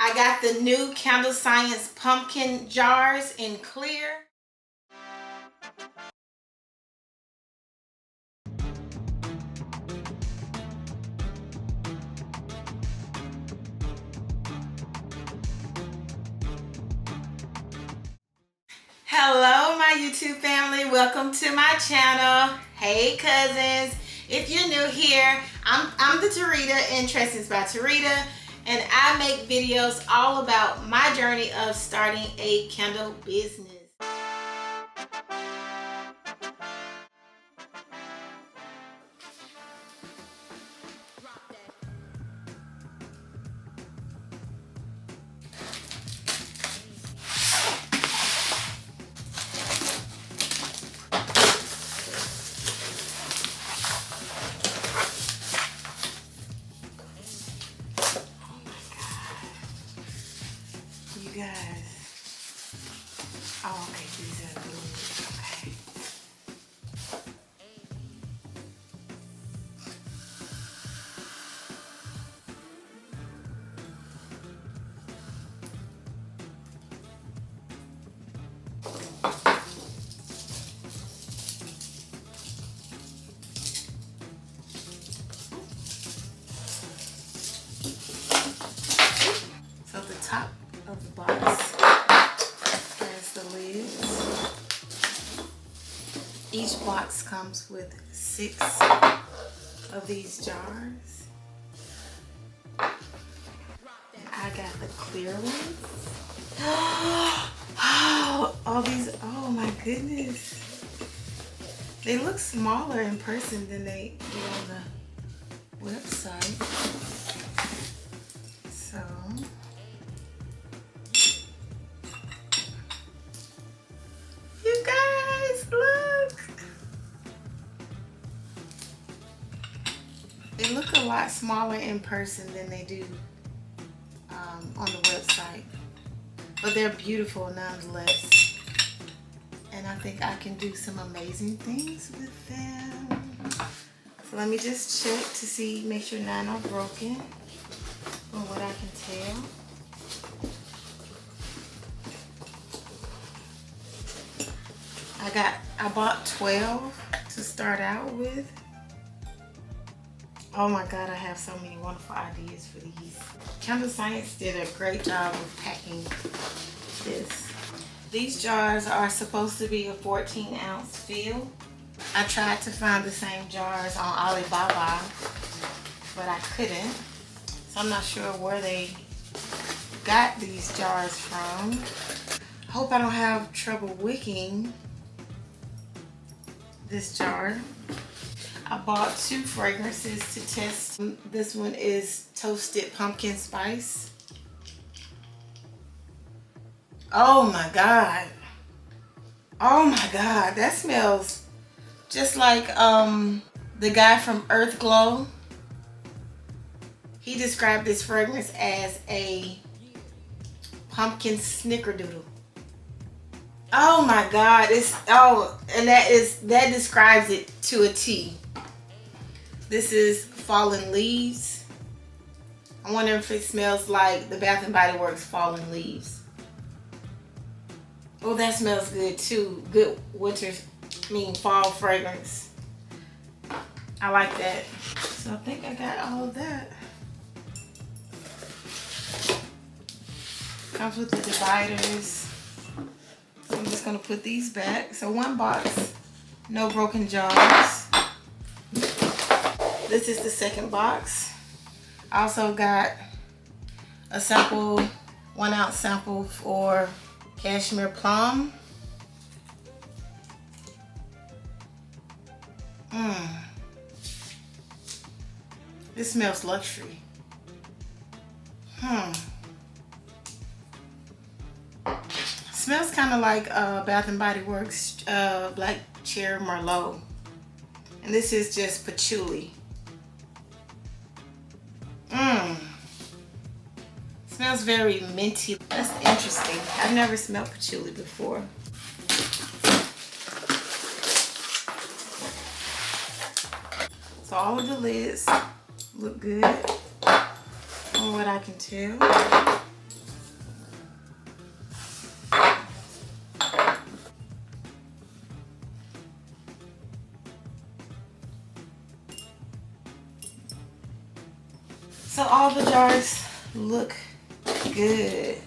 I got the new Candle Science pumpkin jars in clear. Hello my YouTube family, welcome to my channel. Hey cousins, if you're new here, I'm the Tarita in Dressings by Tarita, and I make videos all about my journey of starting a candle business. You guys. Oh, okay, these are blue. Okay. So the top of the box has the lids. Each box comes with 6 of these jars. And I got the clear ones. Oh, all these, oh my goodness. They look smaller in person than they do on the website. So, you guys, look. They look a lot smaller in person than they do on the website. But they're beautiful nonetheless. And I think I can do some amazing things with them. So let me just check to see, make sure none are broken from what I can tell. I bought 12 to start out with. Oh my God, I have so many wonderful ideas for these. Candle Science did a great job of packing this. These jars are supposed to be a 14-ounce fill. I tried to find the same jars on Alibaba, but I couldn't. So I'm not sure where they got these jars from. Hope I don't have trouble wicking this jar. I bought 2 fragrances to test. This one is Toasted Pumpkin Spice. Oh my God. Oh my God, that smells just like the guy from Earth Glow. He described this fragrance as a pumpkin snickerdoodle. Oh my God, and that describes it to a T. This is Fallen Leaves. I wonder if it smells like the Bath and Body Works Fallen Leaves. Oh, that smells good too. Good fall fragrance. I like that. So I think I got all of that. Comes with the dividers. So I'm just gonna put these back. So 1 box, no broken jars. This is the second box. I also got a sample, 1-ounce sample for Cashmere Plum. This smells luxury. Smells kind of like Bath and Body Works Black Cherry Merlot. And this is just patchouli. Smells very minty. That's interesting. I've never smelled patchouli before. So all of the lids look good from what I can tell. all the jars look good.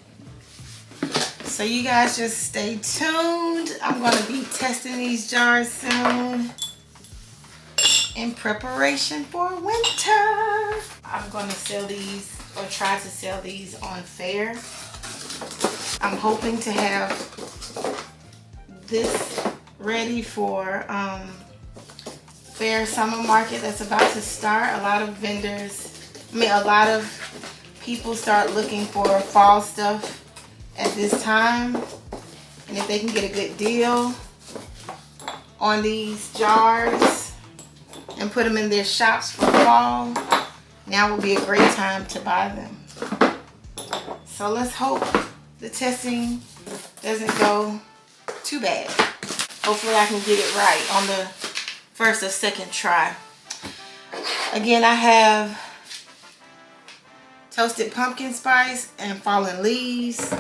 So you guys just stay tuned. I'm gonna be testing these jars soon in preparation for winter. I'm gonna sell these, or try to sell these on Fair. I'm hoping to have this ready for Fair summer market that's about to start. A lot of a lot of people start looking for fall stuff at this time, and if they can get a good deal on these jars and put them in their shops for fall, now would be a great time to buy them. So let's hope the testing doesn't go too bad. Hopefully I can get it right on the first or second try. Again, I have toasted pumpkin spice and fallen leaves.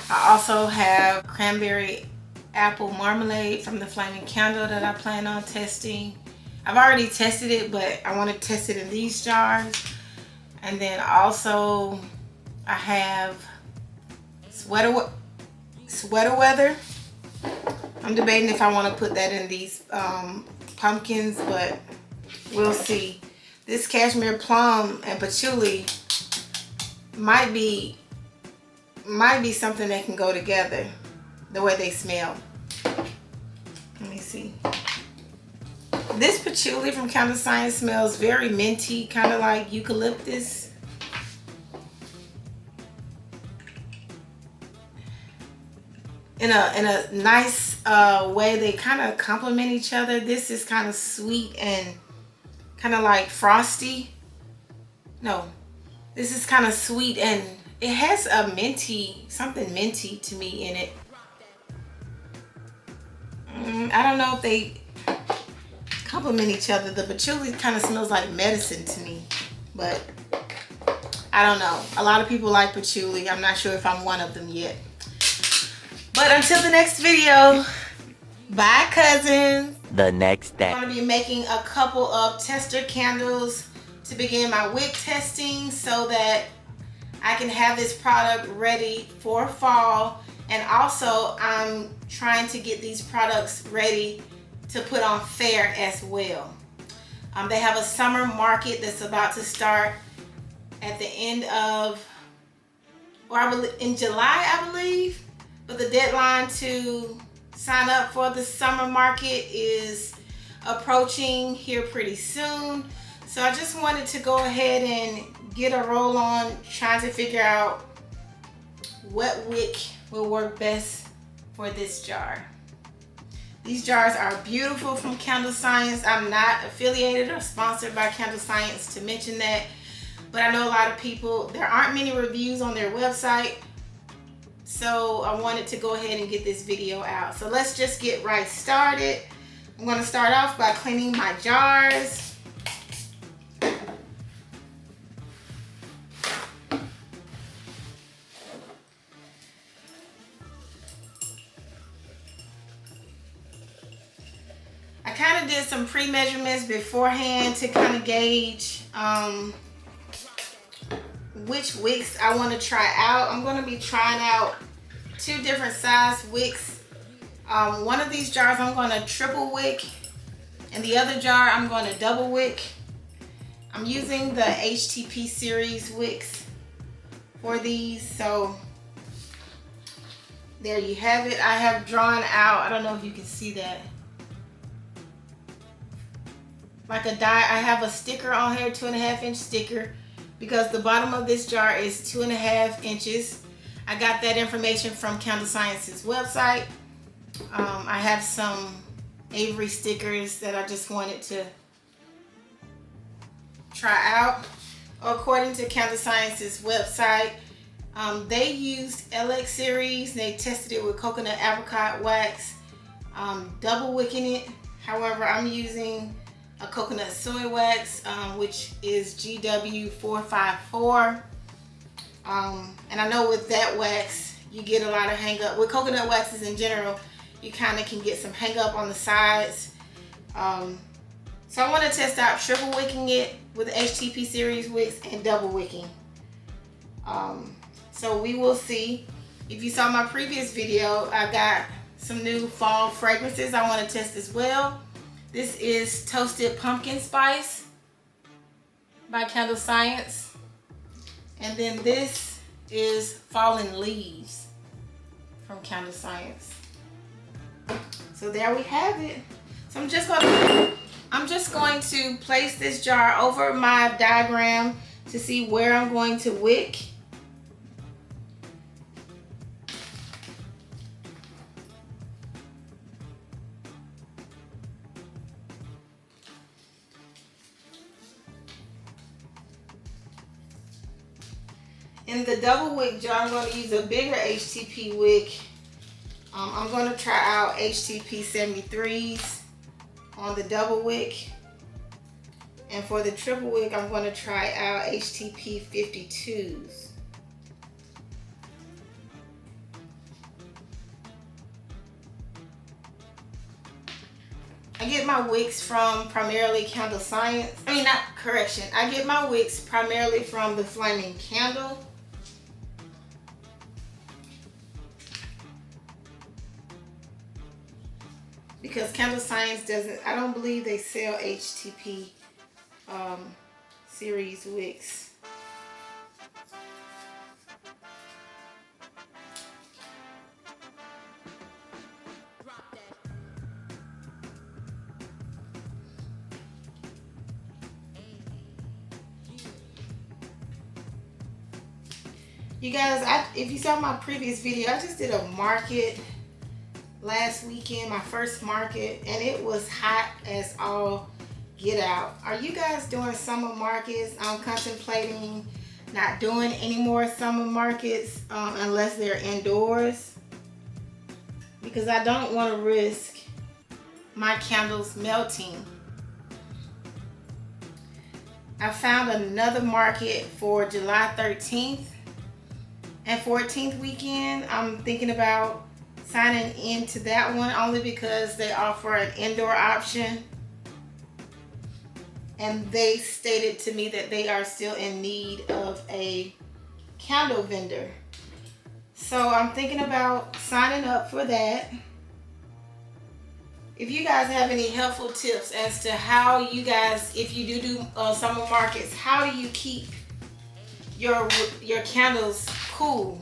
I also have cranberry apple marmalade from the Flaming Candle that I plan on testing. I've already tested it, but I want to test it in these jars. And then also I have sweater weather. I'm debating if I want to put that in these pumpkins, but we'll see. This cashmere plum and patchouli might be something that can go together, the way they smell. Let me see. This patchouli from Counter Science smells very minty, kind of like eucalyptus. In a nice way. They kind of complement each other. This is kind of sweet and kind of like frosty. No, this is kind of sweet and it has a something minty to me in it. I don't know if they complement each other. The patchouli kind of smells like medicine to me, but I don't know. A lot of people like patchouli. I'm not sure if I'm one of them yet. But until the next video, bye cousins. The next day. I'm going to be making a couple of tester candles to begin my wick testing so that I can have this product ready for fall. And also I'm trying to get these products ready to put on Fair as well. They have a summer market that's about to start at the end of, or in July, I believe. But the deadline to sign up for the summer market is approaching here pretty soon. So I just wanted to go ahead and get a roll on trying to figure out what wick will work best for this jar. These jars are beautiful from Candle Science. I'm not affiliated or sponsored by Candle Science to mention that, but I know a lot of people, there aren't many reviews on their website. So I wanted to go ahead and get this video out. So let's just get right started. I'm going to start off by cleaning my jars. I kind of did some pre-measurements beforehand to kind of gauge which wicks I want to try out. I'm going to be trying out 2 different size wicks. One of these jars I'm going to triple wick, and the other jar I'm going to double wick. I'm using the HTP series wicks for these, so there you have it. I have drawn out, I don't know if you can see that, like a die. I have a sticker on here, 2.5 inch sticker, because the bottom of this jar is 2.5 inches. I got that information from Candle Science's website. I have some Avery stickers that I just wanted to try out. According to Candle Science's website, they used LX series. They tested it with coconut apricot wax, double wicking it. However, I'm using a coconut soy wax, which is GW454. And I know with that wax, you get a lot of hang up. With coconut waxes in general, you kind of can get some hang up on the sides. So I want to test out triple wicking it with HTP series wicks and double wicking. So we will see. If you saw my previous video, I got some new fall fragrances I want to test as well. This is Toasted Pumpkin Spice by Candle Science. And then this is Fallen Leaves from Candle Science. So there we have it. So I'm just going to place this jar over my diagram to see where I'm going to wick. In the double wick jar, I'm going to use a bigger HTP wick. I'm going to try out HTP 73s on the double wick. And for the triple wick, I'm going to try out HTP 52s. I get my wicks from primarily Candle Science. I get my wicks primarily from the Flaming Candle. Because Candle Science doesn't, I don't believe they sell HTP series wicks. You guys, if you saw my previous video, I just did a market last weekend, my first market, and it was hot as all get out. Are you guys doing summer markets? I'm contemplating not doing any more summer markets unless they're indoors, because I don't want to risk my candles melting. I found another market for July 13th and 14th weekend. I'm thinking about signing into that one only because they offer an indoor option, and they stated to me that they are still in need of a candle vendor. So I'm thinking about signing up for that. If you guys have any helpful tips as to how you guys, if you do summer markets, how do you keep your candles cool?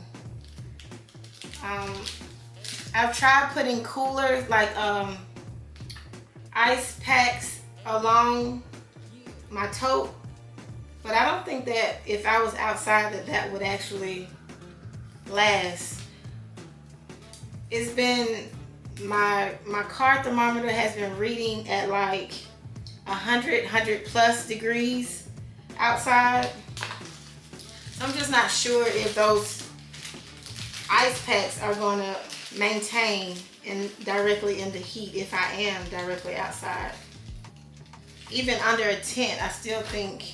I've tried putting coolers, like ice packs along my tote, but I don't think that if I was outside that would actually last. It's been, my car thermometer has been reading at like 100 plus degrees outside. So I'm just not sure if those ice packs are going to maintain directly in the heat if I am directly outside. Even under a tent, I still think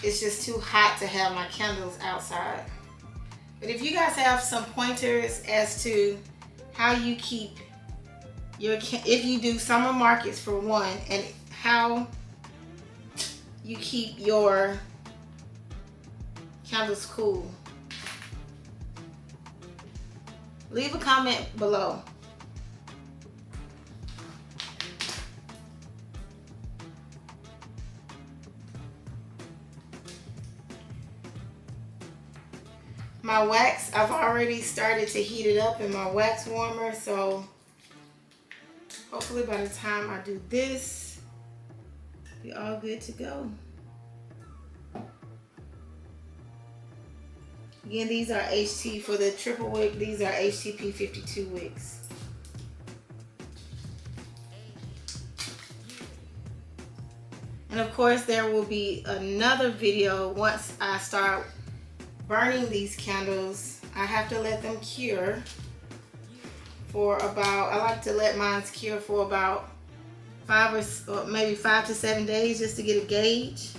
it's just too hot to have my candles outside. But if you guys have some pointers as to how you keep if you do summer markets for one, and how you keep your candles cool, leave a comment below. My wax, I've already started to heat it up in my wax warmer, so hopefully by the time I do this, be all good to go. Again, these are HT for the triple wick. These are HTP 52 wicks. And of course, there will be another video once I start burning these candles. I have to let them cure for about, I like to let mine cure for about 5 or maybe 5 to 7 days just to get a gauge.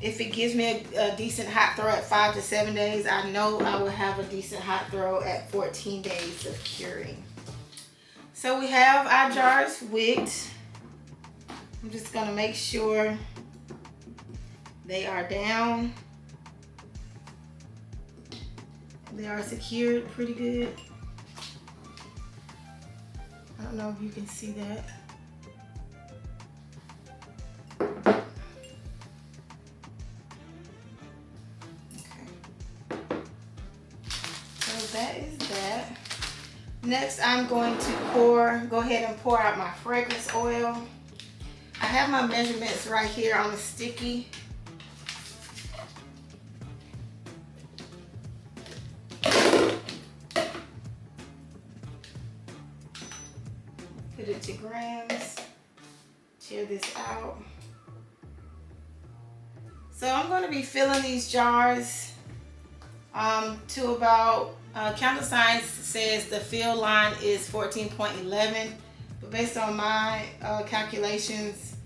if it gives me a decent hot throw at 5 to 7 days, I know I will have a decent hot throw at 14 days of curing. So we have our jars wicked. I'm just gonna make sure they are down. They are secured pretty good. I don't know if you can see that. That is that. Next, I'm going to go ahead and pour out my fragrance oil. I have my measurements right here on the sticky. Put it to grams. Tear this out. So I'm going to be filling these jars to about Candle Science says the fill line is 14.11, but based on my calculations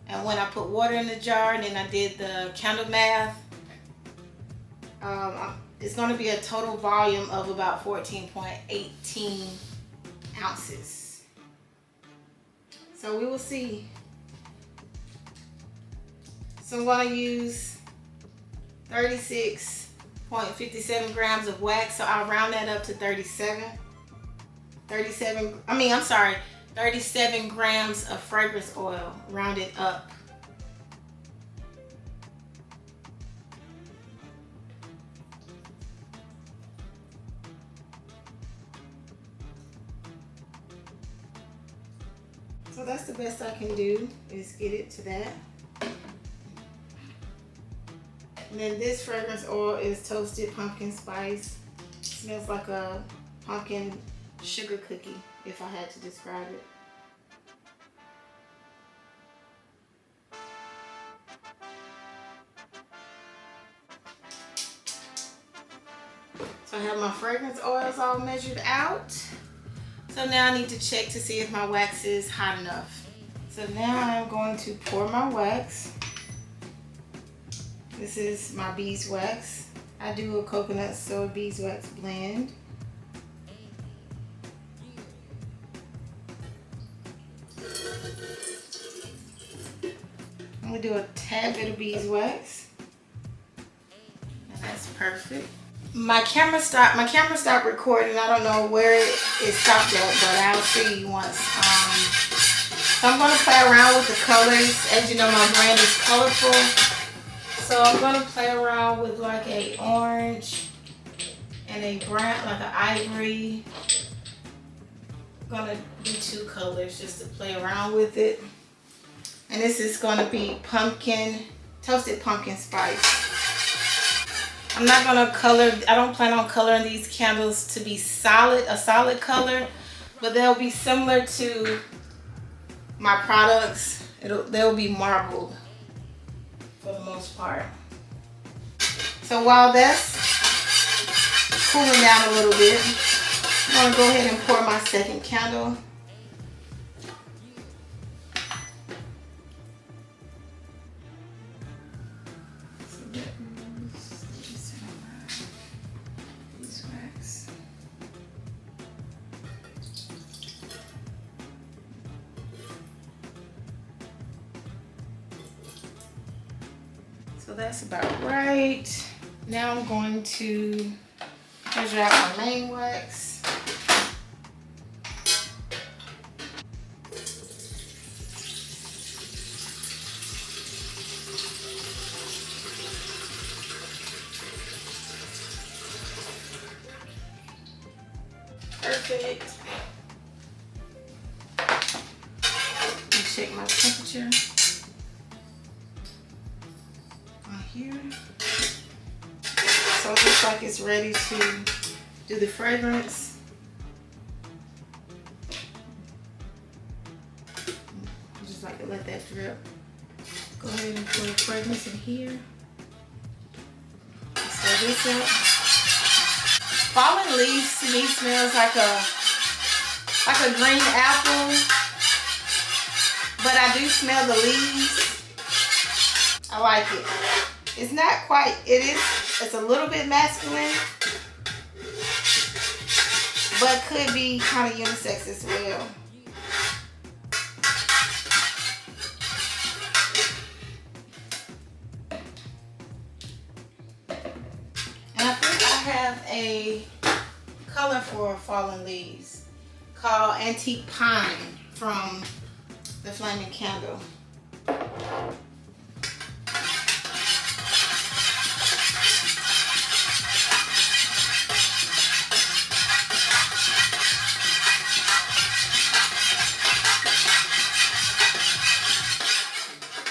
and when I put water in the jar and then I did the candle math, it's going to be a total volume of about 14.18 ounces. So we will see. So I'm going to use 36.57 grams of wax, so I'll round that up to 37 grams of fragrance oil, rounded up. So that's the best I can do, is get it to that. And then this fragrance oil is toasted pumpkin spice. It smells like a pumpkin sugar cookie, if I had to describe it. So I have my fragrance oils all measured out. So now I need to check to see if my wax is hot enough. So now I'm going to pour my wax. This is my beeswax. I do a coconut soy beeswax blend. I'm gonna do a tad bit of beeswax, and that's perfect. My camera stopped recording. I don't know where it stopped at, but I'll see you once. So I'm gonna play around with the colors. As you know, my brand is colorful. So I'm going to play around with like a orange and a brown, like an ivory. I'm going to do 2 colors just to play around with it. And this is going to be toasted pumpkin spice. I'm not going to color, I don't plan on coloring these candles to be a solid color, but they'll be similar to my products. They'll be marbled for the most part. So while that's cooling down a little bit, I'm going to go ahead and pour my second candle. So that is beeswax. So that's about right. Now I'm going to measure out my main wax. Perfect. Let me check my temperature on here. So it looks like it's ready to do the fragrance. I just like to let that drip. Go ahead and pour the fragrance in here. Stir this up. Fallen leaves to me smells like a green apple, but I do smell the leaves. I like it. It's not quite, it's a little bit masculine, but could be kind of unisex as well. And I think I have a color for fallen leaves called Antique Pine from the Flaming Candle.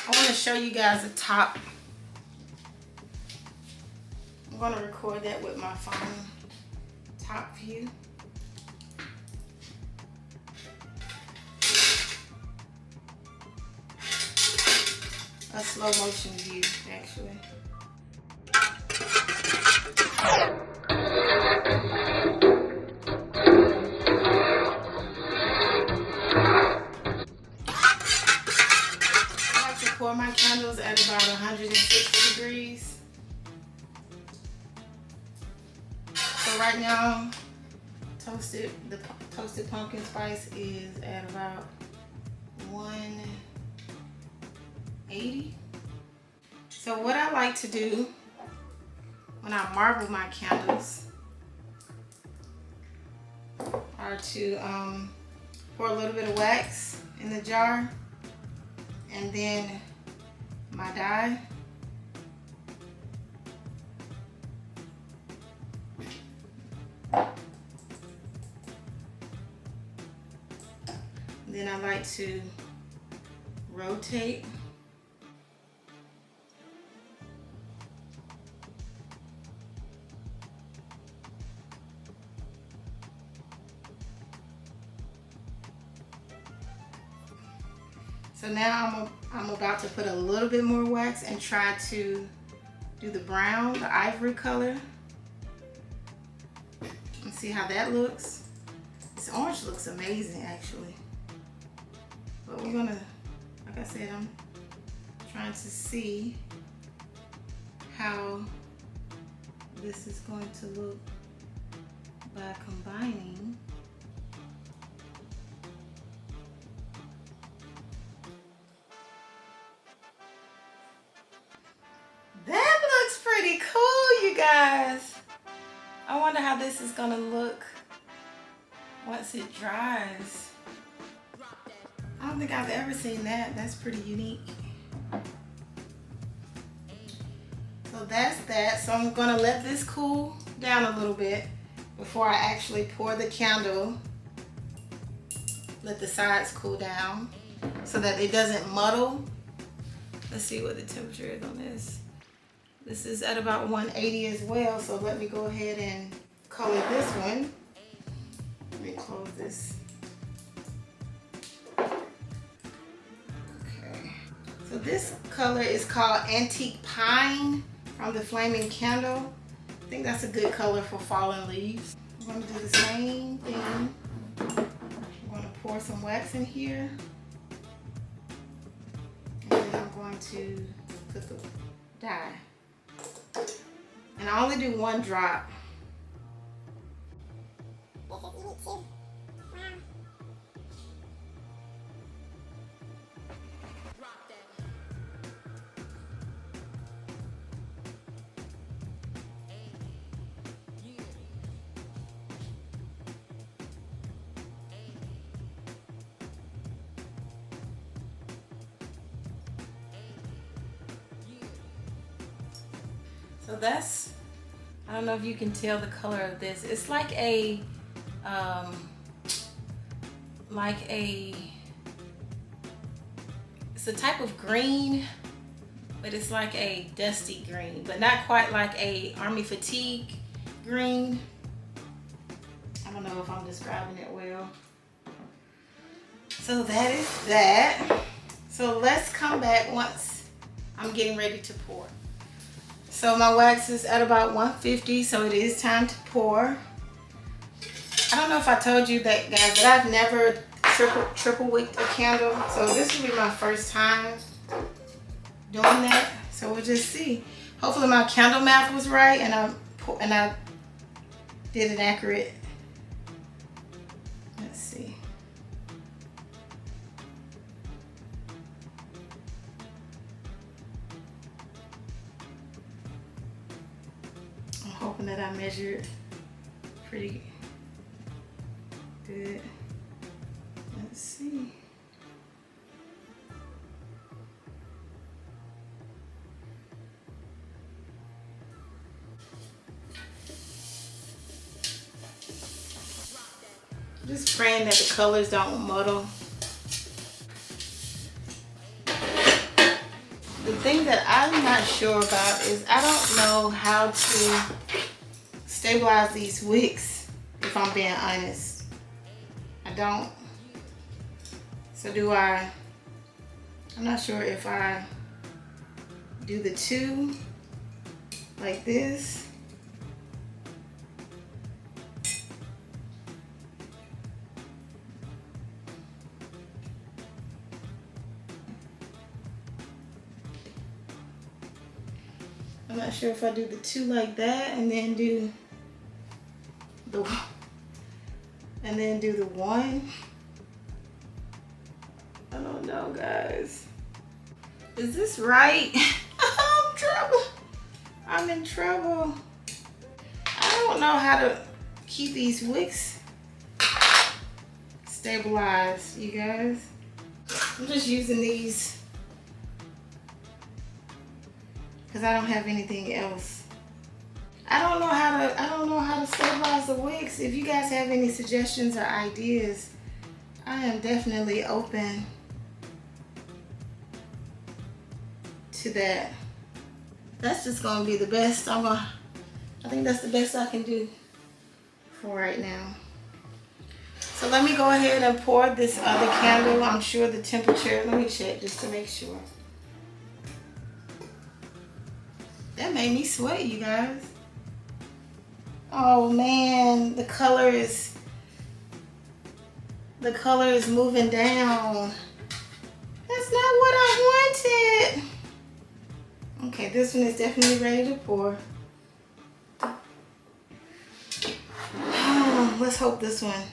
I want to show you guys the top. I'm going to record that with my phone. Top view. A slow motion view, actually. I like to pour my candles at about 160 degrees. So right now, the toasted pumpkin spice is at about 180. So what I like to do when I marble my candles are to pour a little bit of wax in the jar and then my dye. Then I like to rotate. So now I'm about to put a little bit more wax and try to do the brown, the ivory color. And see how that looks. This orange looks amazing actually. But we're gonna, like I said, I'm trying to see how this is going to look by combining. That looks pretty cool, you guys. I wonder how this is gonna look once it dries. I don't think I've ever seen that. That's pretty unique. So that's that. So I'm gonna let this cool down a little bit before I actually pour the candle. Let the sides cool down so that it doesn't muddle. Let's see what the temperature is on this. This is at about 180 as well. So let me go ahead and color this one. Let me close this. So this color is called Antique Pine from the Flaming Candle. I think that's a good color for fallen leaves. I'm going to do the same thing. I'm going to pour some wax in here. And then I'm going to put the dye. And I only do one drop. So that's, I don't know if you can tell the color of this. It's like a, it's a type of green, but it's like a dusty green, but not quite like a army fatigue green. I don't know if I'm describing it well. So that is that. So let's come back once I'm getting ready to pour. So my wax is at about 150, so it is time to pour. I don't know if I told you that, guys, that I've never triple wicked a candle, so this will be my first time. doing that. So we'll just see. Hopefully my candle math was right and I did an accurate. Let's see. I'm hoping that I measured pretty good. Let's see. Just praying that the colors don't muddle. The thing that I'm not sure about is I don't know how to stabilize these wicks, if I'm being honest. I don't. So I'm not sure if I do the two like this. I'm not sure if I do the two like that and then do the one. I don't know, guys. Is this right? I'm in trouble. I don't know how to keep these wicks stabilized, you guys. I'm just using these because I don't have anything else. I don't know how to stabilize the wicks. If you guys have any suggestions or ideas, I am definitely open to that. That's just gonna be the best. I think that's the best I can do for right now. So let me go ahead and pour this other candle. I'm sure the temperature, let me check just to make sure. That made me sweat, you guys. Oh man, the color is moving down. That's not what I wanted. Okay, this one is definitely ready to pour. Oh, let's hope this one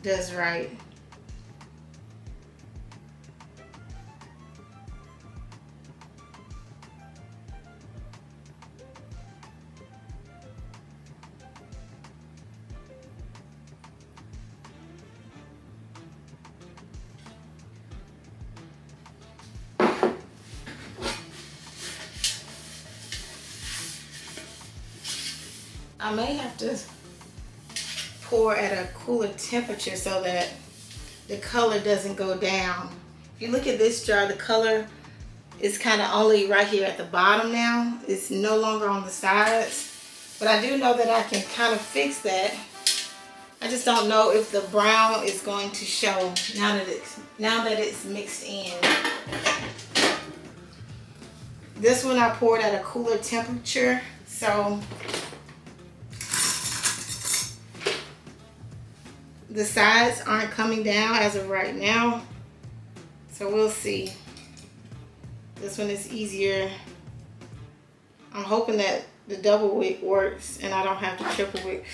does right. I may have to pour at a cooler temperature so that the color doesn't go down. If you look at this jar, the color is kind of only right here at the bottom now. It's no longer on the sides. But I do know that I can kind of fix that. I just don't know if the brown is going to show now that it's mixed in. This one I poured at a cooler temperature, so the sides aren't coming down as of right now. So we'll see. This one is easier. I'm hoping that the double wick works and I don't have to triple wick.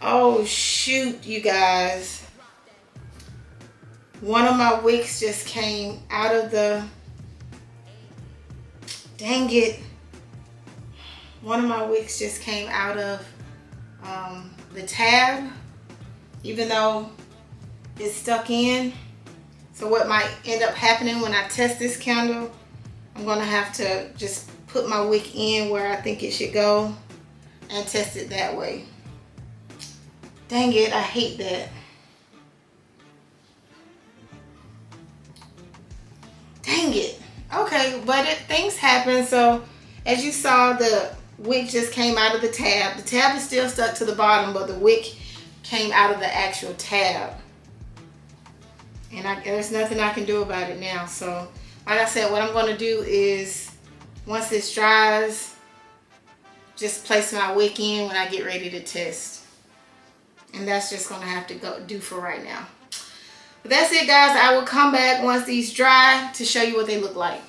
Oh shoot, you guys. One of my wicks just came out of the, dang it. One of my wicks just came out of the tab, even though it's stuck in. So what might end up happening when I test this candle, I'm gonna have to just put my wick in where I think it should go and test it that way. Dang it, I hate that. Dang it. Okay, but things happen. So as you saw, the wick just came out of the tab. The tab is still stuck to the bottom, but the wick came out of the actual tab. And there's nothing I can do about it now. So like I said, what I'm going to do is once this dries, just place my wick in when I get ready to test. And that's just going to have to do for right now. But that's it, guys. I will come back once these dry to show you what they look like.